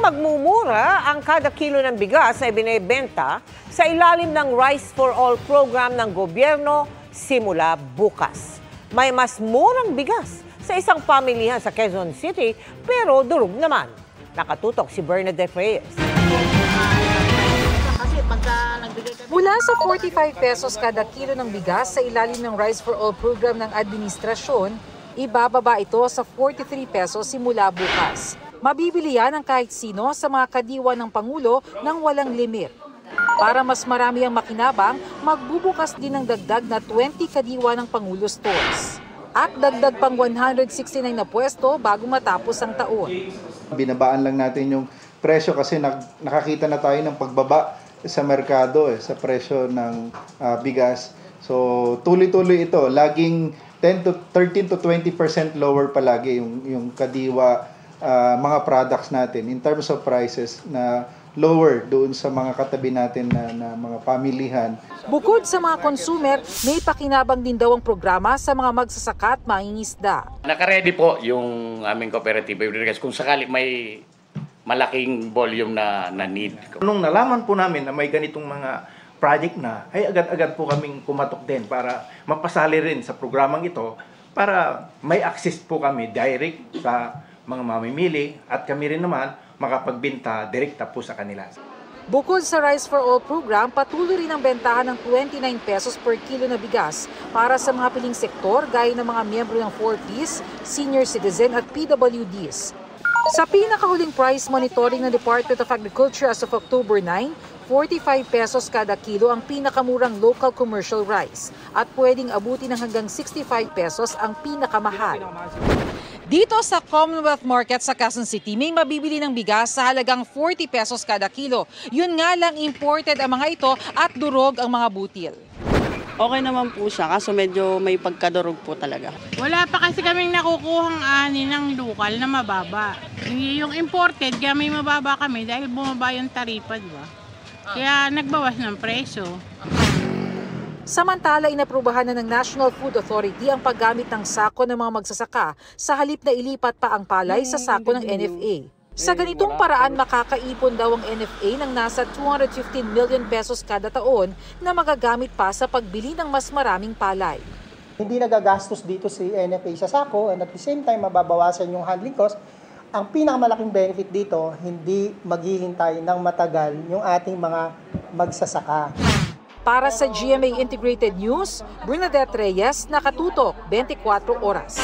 magmumura ang kada kilo ng bigas na ibinebenta sa ilalim ng Rice for All program ng gobyerno simula bukas. May mas murang bigas sa isang pamilihan sa Quezon City pero durog naman. Nakatutok si Bernadette Reyes. Mula sa 45 pesos kada kilo ng bigas sa ilalim ng Rice for All program ng administrasyon, ibababa ito sa 43 pesos simula bukas. Mabibili yan ng kahit sino sa mga kadiwa ng Pangulo nang walang limit. Para mas marami ang makinabang, magbubukas din ng dagdag na 20 kadiwa ng Pangulo stores. At dagdag pang 169 na pwesto bago matapos ang taon. Binabaan lang natin yung presyo kasi nakakita na tayo ng pagbaba sa merkado sa presyo ng bigas. So tuloy-tuloy ito, laging 13 to 20% lower palagi yung kadiwa mga products natin in terms of prices na lower doon sa mga katabi natin na mga pamilihan. Bukod sa mga consumer, may pakinabang din daw ang programa sa mga magsasaka at mangingisda. Naka-ready po yung aming cooperative kung sakali may malaking volume na need. Nung nalaman po namin na may ganitong mga project na, ay agad-agad po kaming kumatok din para mapasali rin sa programang ito para may access po kami direct sa mga mamimili at kami rin naman makapagbenta direkta po sa kanila. Bukod sa Rice for All program, patuloy rin ang bentahan ng 29 pesos per kilo na bigas para sa mga piling sektor gaya ng mga miyembro ng 4Ps, senior citizen at PWDs. Sa pinakahuling price monitoring ng Department of Agriculture as of October 9, 45 pesos kada kilo ang pinakamurang local commercial rice at pwedeng abutin ng hanggang 65 pesos ang pinakamahal. Dito sa Commonwealth Market sa Quezon City, may mabibili ng bigas sa halagang 40 pesos kada kilo. Yun nga lang imported ang mga ito at durog ang mga butil. Okay naman po siya, kaso medyo may pagkadurog po talaga. Wala pa kasi kaming nakukuhang ani ng lokal na mababa. Yung imported, kaya may mababa kami dahil bumaba yung taripa, di ba? Kaya nagbawas ng presyo. Samantala, inaprubahan na ng National Food Authority ang paggamit ng sako ng mga magsasaka sa halip na ilipat pa ang palay sa sako ng NFA. Sa ganitong paraan, makakaipon daw ang NFA ng nasa 215 million pesos kada taon na magagamit pa sa pagbili ng mas maraming palay. Hindi nagagastos dito si NFA sa sako and at the same time mababawasan yung handling cost. Ang pinakamalaking benefit dito, hindi maghihintay ng matagal yung ating mga magsasaka. Para sa GMA Integrated News, Bernadette Reyes, Nakatutok, 24 Oras.